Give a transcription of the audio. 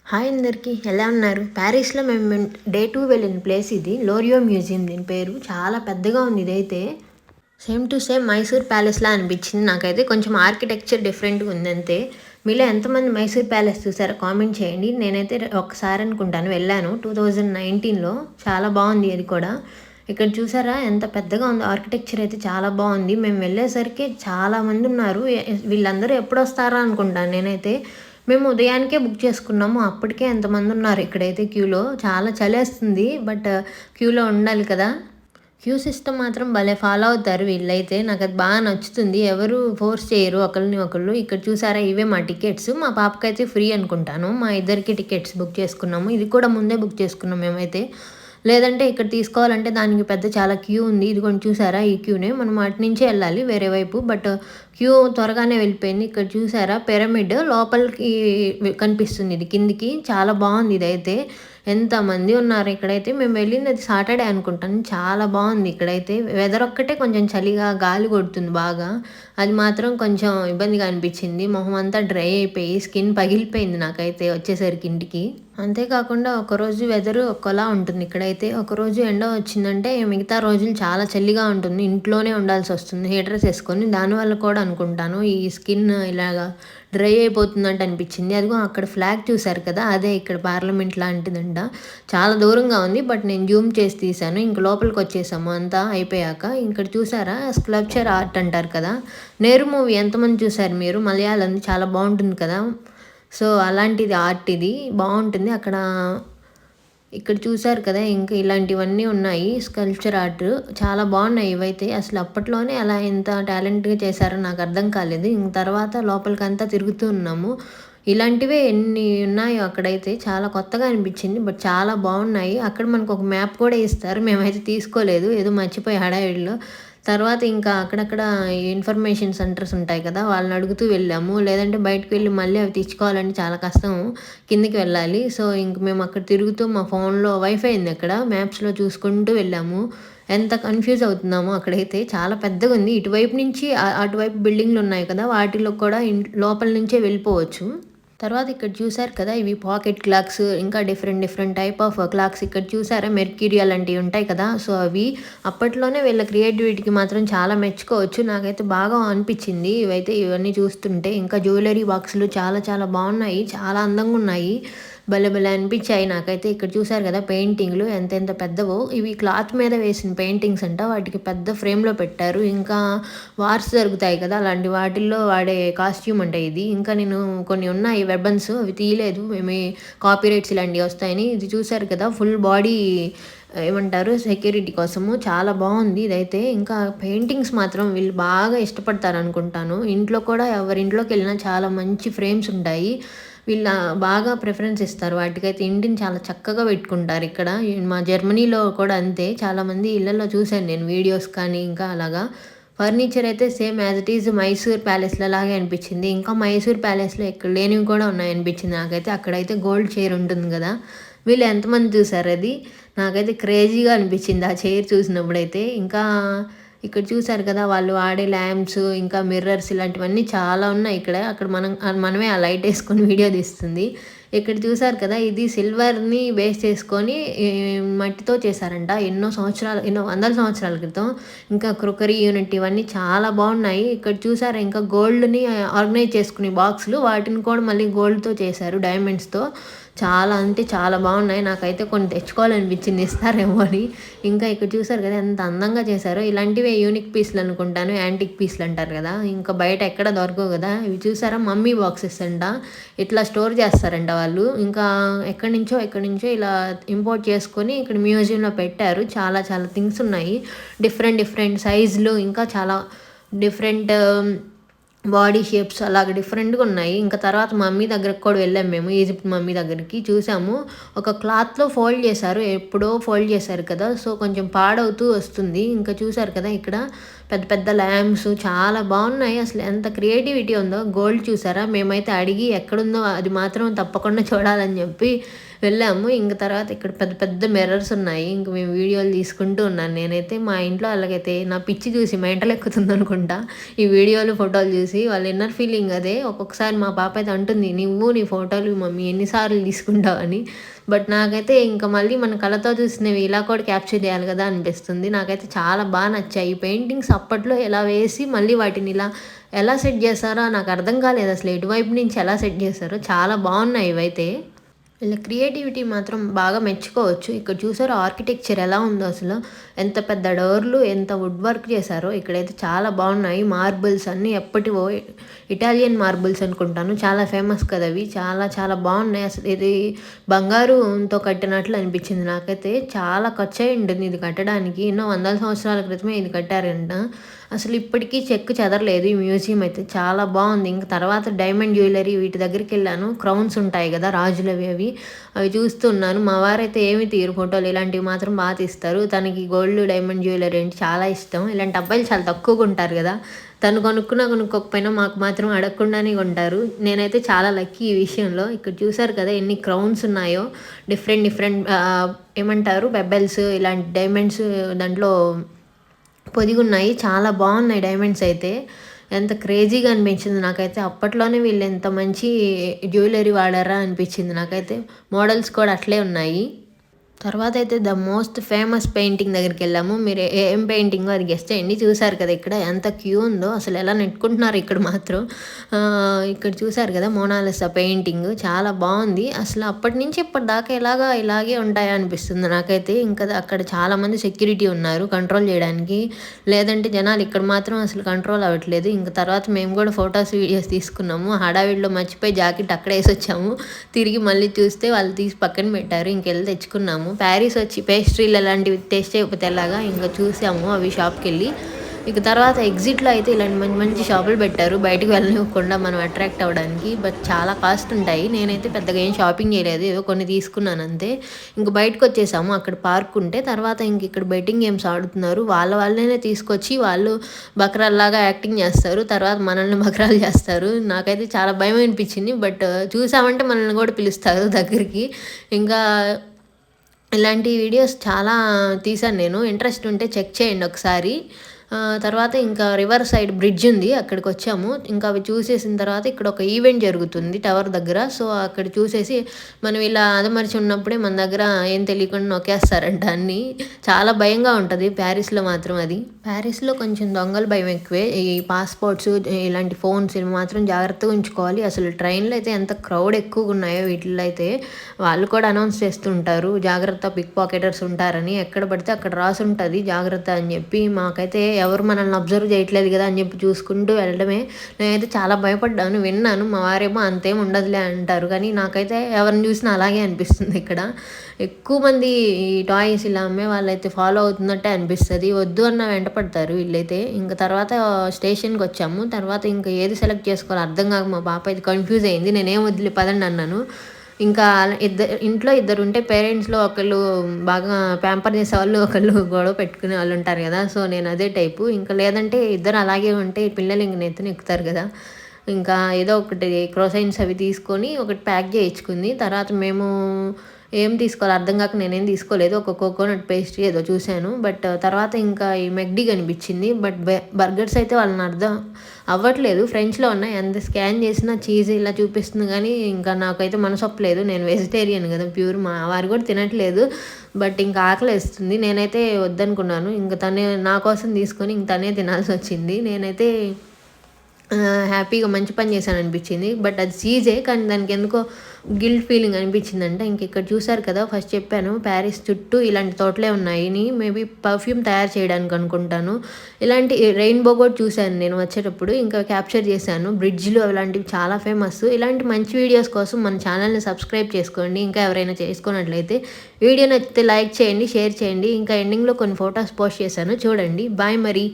Hi అందరికీ, ఎలా ఉన్నారు? ప్యారిస్లో మేము డే 2 వెళ్ళిన ప్లేస్ ఇది. లోరియో మ్యూజియం దీని పేరు. చాలా పెద్దగా ఉంది ఇదైతే. సేమ్ టు సేమ్ మైసూర్ ప్యాలెస్లా అనిపించింది నాకైతే. కొంచెం ఆర్కిటెక్చర్ డిఫరెంట్గా ఉంది అంతే. మీలో ఎంతమంది మైసూర్ ప్యాలెస్ చూసారో కామెంట్ చేయండి. నేనైతే ఒకసారి అనుకుంటాను వెళ్ళాను 2019లో. చాలా బాగుంది అది కూడా. ఇక్కడ చూసారా ఎంత పెద్దగా ఉందో. ఆర్కిటెక్చర్ అయితే చాలా బాగుంది. మేము వెళ్ళేసరికి చాలామంది ఉన్నారు. వీళ్ళందరూ ఎప్పుడు వస్తారా అనుకుంటాను నేనైతే. మేము ఉదయానికే బుక్ చేసుకున్నాము. అప్పటికే ఎంతమంది ఉన్నారు ఇక్కడైతే క్యూలో. చాలా చలేస్తుంది, బట్ క్యూలో ఉండాలి కదా. క్యూ సిస్టమ్ మాత్రం భలే ఫాలో అవుతారు వీళ్ళైతే. నాకు అది బాగా నచ్చుతుంది. ఎవరు ఫోర్స్ చేయరు ఒకరిని ఒకళ్ళు. ఇక్కడ చూసారా, ఇవే మా టికెట్స్. మా పాపకైతే ఫ్రీ అనుకుంటాను. మా ఇద్దరికి టికెట్స్ బుక్ చేసుకున్నాము. ఇది కూడా ముందే బుక్ చేసుకున్నాం మేమైతే. లేదంటే ఇక్కడ తీసుకోవాలంటే దానికి పెద్ద చాలా క్యూ ఉంది. ఇది కొంచెం చూసారా, ఈ క్యూనే మనం అటు నుంచే వెళ్ళాలి వేరే వైపు. బట్ క్యూ త్వరగానే వెళ్ళిపోయింది. ఇక్కడ చూసారా పిరమిడ్ లోపలికి కనిపిస్తుంది. ఇది కిందికి చాలా బాగుంది. ఇదైతే ఎంతమంది ఉన్నారు ఇక్కడైతే. మేము వెళ్ళినది సాటర్డే అనుకుంటాను. చాలా బాగుంది ఇక్కడైతే. వెదర్ ఒక్కటే కొంచెం చలిగా గాలి కొడుతుంది బాగా. అది మాత్రం కొంచెం ఇబ్బందిగా అనిపించింది. మొహం అంతా డ్రై అయిపోయి స్కిన్ పగిలిపోయింది నాకైతే వచ్చేసరికి ఇంటికి. అంతేకాకుండా ఒకరోజు వెదరు ఒకలా ఉంటుంది ఇక్కడైతే. ఒకరోజు ఎండ వచ్చిందంటే మిగతా రోజులు చాలా చలిగా ఉంటుంది. ఇంట్లోనే ఉండాల్సి వస్తుంది హీటర్స్ వేసుకొని. దానివల్ల కూడా అనుకుంటాను ఈ స్కిన్ ఇలాగా డ్రై అయిపోతుందంటే అనిపించింది. అదిగో అక్కడ ఫ్లాగ్ చూసారు కదా, అదే ఇక్కడ పార్లమెంట్ లాంటిదంట. చాలా దూరంగా ఉంది, బట్ నేను జూమ్ చేసి తీసాను. ఇంక లోపలికి వచ్చేసాము అంతా అయిపోయాక. ఇక్కడ చూసారా స్కల్ప్చర్ ఆర్ట్ అంటారు కదా, నేరు మూవీ ఎంతమంది చూసారు మీరు? మలయాళం చాలా బాగుంటుంది కదా. సో అలాంటిది ఆర్ట్ ఇది బాగుంటుంది అక్కడ. ఇక్కడ చూసారు కదా, ఇంకా ఇలాంటివన్నీ ఉన్నాయి స్కల్ప్చర్ ఆర్ట్. చాలా బాగున్నాయి ఇవైతే. అసలు అప్పట్లోనే అలా ఎంత టాలెంట్గా చేశారో నాకు అర్థం కాలేదు. ఇంక తర్వాత లోపలికంతా తిరుగుతూ ఉన్నాము. ఇలాంటివే ఎన్ని ఉన్నాయో అక్కడైతే. చాలా కొత్తగా అనిపించింది, బట్ చాలా బాగున్నాయి. అక్కడ మనకు ఒక మ్యాప్ కూడా ఇస్తారు. మేమైతే తీసుకోలేదు, ఏదో మర్చిపోయి హడావిడిలో. తర్వాత ఇంకా అక్కడక్కడ ఇన్ఫర్మేషన్ సెంటర్స్ ఉంటాయి కదా, వాళ్ళని అడుగుతూ వెళ్ళాము. లేదంటే బయటకు వెళ్ళి మళ్ళీ అవి తెచ్చుకోవాలంటే చాలా కష్టం, కిందికి వెళ్ళాలి. సో ఇంక మేము అక్కడ తిరుగుతూ మా ఫోన్లో వైఫై ఉంది అక్కడ, మ్యాప్స్లో చూసుకుంటూ వెళ్ళాము. ఎంత కన్ఫ్యూజ్ అవుతున్నామో అక్కడైతే. చాలా పెద్దగా ఉంది. ఇటువైపు నుంచి అటువైపు బిల్డింగ్లు ఉన్నాయి కదా, వాటిలో కూడా లోపల నుంచే వెళ్ళిపోవచ్చు. తర్వాత ఇక్కడ చూసారు కదా, ఇవి పాకెట్ క్లాక్స్, ఇంకా different different type of clocks. ఇక్కడ చూసారా మెర్క్యూరీ అలాంటివి ఉంటాయి కదా. సో అవి అప్పట్లోనే వీళ్ళ క్రియేటివిటీకి మాత్రం చాలా మెచ్చుకోవచ్చు. నాకైతే బాగా అనిపించింది ఇవన్నీ చూస్తుంటే. ఇంకా జ్యువెలరీ బాక్సులు చాలా చాలా బాగున్నాయి, చాలా అందంగా ఉన్నాయి. భలే భలే అనిపించాయి నాకైతే. ఇక్కడ చూసారు కదా పెయింటింగ్లు ఎంత పెద్దవో. ఇవి క్లాత్ మీద వేసిన పెయింటింగ్స్ అంట. వాటికి పెద్ద ఫ్రేమ్లో పెట్టారు. ఇంకా వార్స్ జరుగుతాయి కదా, అలాంటి వాటిల్లో వాడే కాస్ట్యూమ్ అంటే ఇది. ఇంకా నేను కొన్ని ఉన్నాయి వెబన్స్, అవి తీయలేదు. మేము కాపీరైట్స్ ఇలాంటివి వస్తాయని. ఇది చూసారు కదా, ఫుల్ బాడీ ఏమంటారు సెక్యూరిటీ కోసము. చాలా బాగుంది ఇదైతే. ఇంకా పెయింటింగ్స్ మాత్రం వీళ్ళు బాగా ఇష్టపడతారు అనుకుంటాను. ఇంట్లో కూడా ఎవరింట్లోకి వెళ్ళినా చాలా మంచి ఫ్రేమ్స్ ఉంటాయి. వీళ్ళ బాగా ప్రిఫరెన్స్ ఇస్తారు వాటికైతే. ఇంటిని చాలా చక్కగా పెట్టుకుంటారు ఇక్కడ. మా జర్మనీలో కూడా అంతే. చాలామంది ఇళ్ళల్లో చూశాను నేను వీడియోస్ కానీ. ఇంకా అలాగా ఫర్నిచర్ అయితే same as it is Mysore ప్యాలెస్లో లాగే అనిపించింది. ఇంకా మైసూర్ ప్యాలెస్లో ఇక్కడ లేనివి కూడా ఉన్నాయనిపించింది నాకైతే. అక్కడైతే గోల్డ్ చైర్ ఉంటుంది కదా, వీళ్ళు ఎంతమంది చూసారు అది? నాకైతే క్రేజీగా అనిపించింది ఆ చైర్ చూసినప్పుడైతే. ఇంకా ఇక్కడ చూసారు కదా, వాళ్ళు వాడే ల్యాంప్స్, ఇంకా మిర్రర్స్, ఇలాంటివన్నీ చాలా ఉన్నాయి ఇక్కడ. అక్కడ మనమే ఆ లైట్ వేసుకొని వీడియో తీస్తుంది. ఇక్కడ చూసారు కదా, ఇది సిల్వర్ని బేస్ చేసుకొని మట్టితో చేశారంట. ఎన్నో వందల సంవత్సరాల క్రితం. ఇంకా క్రొకరీ యూనిట్ ఇవన్నీ చాలా బాగున్నాయి. ఇక్కడ చూసారా, ఇంకా గోల్డ్ని ఆర్గనైజ్ చేసుకునే బాక్సులు, వాటిని కూడా మళ్ళీ గోల్డ్తో చేశారు, డైమండ్స్తో. చాలా అంటే చాలా బాగున్నాయి. నాకైతే కొన్ని తెచ్చుకోవాలనిపించింది, ఇస్తారేమో అని. ఇంకా ఇక్కడ చూసారు కదా ఎంత అందంగా చేశారో. ఇలాంటివే యూనిక్ పీస్లు అనుకుంటాను, యాంటిక్ పీస్లు అంటారు కదా. ఇంకా బయట ఎక్కడ దొరకవు కదా. ఇవి చూసారా మమ్మీ బాక్సెస్ అంట. ఇట్లా స్టోర్ చేస్తారంట వాళ్ళు. ఇంకా ఎక్కడి నుంచో ఇలా ఇంపోర్ట్ చేసుకొని ఇక్కడ మ్యూజియంలో పెట్టారు. చాలా చాలా థింగ్స్ ఉన్నాయి, డిఫరెంట్ సైజులు, ఇంకా చాలా డిఫరెంట్ బాడీ షేప్స్ అలాగ డిఫరెంట్గా ఉన్నాయి. ఇంకా తర్వాత మమ్మీ దగ్గరకు కూడా వెళ్ళాము మేము. ఈజిప్ట్ మమ్మీ దగ్గరికి చూసాము. ఒక క్లాత్లో ఫోల్డ్ చేశారు, ఎప్పుడో ఫోల్డ్ చేశారు కదా, సో కొంచెం పాడవుతూ వస్తుంది. ఇంకా చూసారు కదా, ఇక్కడ పెద్ద పెద్ద ల్యాంప్స్ చాలా బాగున్నాయి. అసలు ఎంత క్రియేటివిటీ ఉందో. గోల్డ్ చూసారా, మేమైతే అడిగి ఎక్కడుందో అది మాత్రం తప్పకుండా చూడాలని చెప్పి వెళ్ళాము. ఇంక తర్వాత ఇక్కడ పెద్ద పెద్ద మిర్రర్స్ ఉన్నాయి. ఇంక మేము వీడియోలు తీసుకుంటూ ఉన్నాను నేనైతే. మా ఇంట్లో వాళ్ళకైతే నా పిచ్చి చూసి మెంటలెక్కుతుందనుకుంటా. ఈ వీడియోలు, ఫోటోలు చూసి వాళ్ళ ఇన్నర్ ఫీలింగ్ అదే. ఒక్కొక్కసారి మా పాప అయితే అంటుంది, "నువ్వు నీ ఫోటోలు మమ్మీ ఎన్ని సార్లు తీసుకుంటావు" అని. బట్ నాకైతే ఇంక మళ్ళీ మన కళ్ళతో చూసినవి ఇలా కూడా క్యాప్చర్ చేయాలి కదా అనిపిస్తుంది. నాకైతే చాలా నచ్చాయి. ఈ పెయింటింగ్స్ అప్పట్లో ఎలా వేసి మళ్ళీ వాటిని ఇలా ఎలా సెట్ చేశారో నాకు అర్థం కాలేదు అసలు. ఎటువైపు నుంచి ఎలా సెట్ చేశారో చాలా బాగున్నాయి ఇవైతే. వీళ్ళ క్రియేటివిటీ మాత్రం బాగా మెచ్చుకోవచ్చు. ఇక్కడ చూసారు ఆర్కిటెక్చర్ ఎలా ఉందో అసలు. ఎంత పెద్ద డోర్లు, ఎంత వుడ్ వర్క్ చేశారో. ఇక్కడైతే చాలా బాగున్నాయి. మార్బుల్స్ అన్నీ ఎప్పటివో ఇటాలియన్ మార్బుల్స్ అనుకుంటాను. చాలా ఫేమస్ కదా అవి. చాలా చాలా బాగున్నాయి. అసలు ఇది బంగారుతో కట్టినట్లు అనిపించింది నాకైతే. చాలా ఖర్చు అయి ఉంటుంది ఇది కట్టడానికి. ఎన్నో వందల సంవత్సరాల క్రితమే ఇది కట్టారంట. అసలు ఇప్పటికీ చెక్కు చెదరలేదు ఈ మ్యూజియం అయితే. చాలా బాగుంది. ఇంక తర్వాత డైమండ్ జ్యువెలరీ వీటి దగ్గరికి వెళ్ళాను. క్రౌన్స్ ఉంటాయి కదా రాజులవి, అవి చూస్తున్నాను. మా వారైతే ఏమి తీరు ఫోటోలు, ఇలాంటివి మాత్రం బాగా తీస్తారు. తనకి గోల్డ్, డైమండ్ జ్యువెలరీ అంటే చాలా ఇష్టం. ఇలాంటి అబ్బాయిలు చాలా తక్కువగా ఉంటారు కదా. తను కొనుక్కోకపోయినా మాకు మాత్రం అడగకుండానే కొంటారు. నేనైతే చాలా లక్కీ ఈ విషయంలో. ఇక్కడ చూసారు కదా ఎన్ని క్రౌన్స్ ఉన్నాయో. డిఫరెంట్ ఏమంటారు బెబ్బెల్స్, ఇలాంటి డైమండ్స్ దాంట్లో పొదిగున్నాయి. చాలా బాగున్నాయి డైమండ్స్ అయితే. ఎంత క్రేజీగా అనిపించింది నాకైతే. అప్పట్లోనే వీళ్ళు ఎంత మంచి జ్యువెలరీ వాడారా అనిపించింది నాకైతే. మోడల్స్ కూడా అట్లే ఉన్నాయి. తర్వాత అయితే ద మోస్ట్ ఫేమస్ పెయింటింగ్ దగ్గరికి వెళ్ళాము. మీరు ఏం పెయింటింగో అది గెస్ట్ చేయండి. చూసారు కదా ఇక్కడ ఎంత క్యూ ఉందో. అసలు ఎలా నెట్టుకుంటున్నారు ఇక్కడ మాత్రం. ఇక్కడ చూసారు కదా మోనాలిసా పెయింటింగ్ చాలా బాగుంది. అసలు అప్పటి నుంచి ఇప్పటిదాకా ఇలాగే ఉంటాయా అనిపిస్తుంది నాకైతే. ఇంకా అక్కడ చాలామంది సెక్యూరిటీ ఉన్నారు కంట్రోల్ చేయడానికి. లేదంటే జనాలు ఇక్కడ మాత్రం అసలు కంట్రోల్ అవ్వట్లేదు. ఇంకా తర్వాత మేము కూడా ఫొటోస్, వీడియోస్ తీసుకున్నాము. హడావిడిలో మర్చిపోయి జాకెట్ అక్కడ వేసి వచ్చాము. తిరిగి మళ్ళీ చూస్తే వాళ్ళు తీసి పక్కన పెట్టారు. ఇంకెళ్ళి తెచ్చుకున్నాము. ప్యారిస్ వచ్చి పేస్ట్రీలు అలాంటివి టేస్ట్ చేయకపోతే ఎలాగా, ఇంకా చూసాము అవి షాప్కి వెళ్ళి. ఇక తర్వాత ఎగ్జిట్లో అయితే ఇలాంటి మంచి మంచి షాపులు పెట్టారు బయటకు వెళ్ళనివ్వకుండా మనం అట్రాక్ట్ అవ్వడానికి. బట్ చాలా కాస్ట్ ఉంటాయి. నేనైతే పెద్దగా ఏం షాపింగ్ చేయలేదు, ఏదో కొన్ని తీసుకున్నాను అంతే. ఇంక బయటకు వచ్చేసాము. అక్కడ పార్క్ ఉంటే తర్వాత ఇంక ఇక్కడ బెట్టింగ్ గేమ్స్ ఆడుతున్నారు. వాళ్ళనే తీసుకొచ్చి వాళ్ళు బకరాల్లాగా యాక్టింగ్ చేస్తారు. తర్వాత మనల్ని బకరాలు చేస్తారు. నాకైతే చాలా భయం అనిపించింది. బట్ చూసామంటే మనల్ని కూడా పిలుస్తారు దగ్గరికి. ఇంకా ఇలాంటి వీడియోస్ చాలా తీశాను నేను. ఇంట్రెస్ట్ ఉంటే చెక్ చేయండి ఒకసారి. తర్వాత ఇంకా రివర్ సైడ్ బ్రిడ్జ్ ఉంది, అక్కడికి వచ్చాము. ఇంకా అవి చూసేసిన తర్వాత ఇక్కడ ఒక ఈవెంట్ జరుగుతుంది టవర్ దగ్గర. సో అక్కడ చూసేసి మనం ఇలా అదమరిచి ఉన్నప్పుడే మన దగ్గర ఏం తెలియకుండా నొక్కేస్తారంట అన్నీ. చాలా భయంగా ఉంటుంది ప్యారిస్లో మాత్రం. అది ప్యారిస్లో కొంచెం దొంగల భయం ఎక్కువే. ఈ పాస్పోర్ట్స్, ఇలాంటి ఫోన్స్ ఇవి మాత్రం జాగ్రత్తగా ఉంచుకోవాలి. అసలు ట్రైన్లో అయితే ఎంత క్రౌడ్ ఎక్కువగా ఉన్నాయో వీటిల్లో అయితే. వాళ్ళు కూడా అనౌన్స్ చేస్తుంటారు జాగ్రత్త పిక్ పాకెటర్స్ ఉంటారని. ఎక్కడ పడితే అక్కడ రాసి ఉంటుంది జాగ్రత్త అని చెప్పి. మాకైతే ఎవరు మనల్ని అబ్జర్వ్ చేయట్లేదు కదా అని చెప్పి చూసుకుంటూ వెళ్ళడమే. నేనైతే చాలా భయపడ్డాను. విన్నాను మా వారేమో అంతేం ఉండదులే అంటారు, కానీ నాకైతే ఎవరిని చూసినా అలాగే అనిపిస్తుంది. ఇక్కడ ఎక్కువ మంది ఈ టాయ్స్ ఇలా అమ్మే వాళ్ళైతే ఫాలో అవుతున్నట్టే అనిపిస్తుంది. వద్దు అన్న వెంట పడతారు వీళ్ళైతే. ఇంకా తర్వాత స్టేషన్కి వచ్చాము. తర్వాత ఇంకా ఏది సెలెక్ట్ చేసుకోవాలో అర్థం కాక మా పాప అయితే కన్ఫ్యూజ్ అయింది. నేనేం వదిలి పదండి అన్నాను. ఇంకా ఇంట్లో ఇద్దరు ఉంటే పేరెంట్స్లో ఒకళ్ళు బాగా ప్యాంపర్ చేసేవాళ్ళు, ఒకళ్ళు గొడవ పెట్టుకునే వాళ్ళు ఉంటారు కదా. సో నేను అదే టైపు. ఇంకా లేదంటే ఇద్దరు అలాగే ఉంటే పిల్లలు ఇంక నెత్తిన ఎక్కుతారు కదా. ఇంకా ఏదో ఒకటి క్రోసైన్స్ అవి తీసుకొని ఒకటి ప్యాక్ చేయించుకుంది. తర్వాత మేము ఏం తీసుకోవాలి అర్థం కాక నేనేం తీసుకోలేదు. ఒక కోకోనట్ పేస్ట్రీ ఏదో చూశాను. బట్ తర్వాత ఇంకా ఈ మెక్డీ కనిపించింది. బట్ బర్గర్స్ అయితే వాళ్ళని అర్థం అవ్వట్లేదు, ఫ్రెంచ్లో ఉన్నాయి. ఎంత స్కాన్ చేసినా చీజ్ ఇలా చూపిస్తుంది, కానీ ఇంకా నాకైతే మనసొప్పలేదు. నేను వెజిటేరియన్ కదా ప్యూర్, మా వారు కూడా తినట్లేదు. బట్ ఇంకా ఆకలి వేస్తుంది. నేనైతే వద్దనుకున్నాను. ఇంకా తనే నా కోసం తీసుకొని ఇంక తనే తినాల్సి వచ్చింది. నేనైతే హ్యాపీగా మంచి పని చేశాను అనిపించింది. బట్ అది చీజే, కానీ దానికి ఎందుకో గిల్ట్ ఫీలింగ్ అనిపించిందంట. ఇంక ఇక్కడ చూసారు కదా, ఫస్ట్ చెప్పాను ప్యారిస్ చుట్టూ ఇలాంటి తోటలే ఉన్నాయని. మేబీ పర్ఫ్యూమ్ తయారు చేయడానికి అనుకుంటాను. ఇలాంటి రెయిన్బో కూడా చూశాను నేను వచ్చేటప్పుడు, ఇంకా క్యాప్చర్ చేశాను. బ్రిడ్జ్లు అలాంటివి చాలా ఫేమస్. ఇలాంటి మంచి వీడియోస్ కోసం మన ఛానల్ని సబ్స్క్రైబ్ చేసుకోండి. ఇంకా ఎవరైనా చేసుకున్నట్లయితే వీడియో నచ్చితే లైక్ చేయండి, షేర్ చేయండి. ఇంకా ఎండింగ్లో కొన్ని ఫొటోస్ పోస్ట్ చేశాను చూడండి. బాయ్ మరి.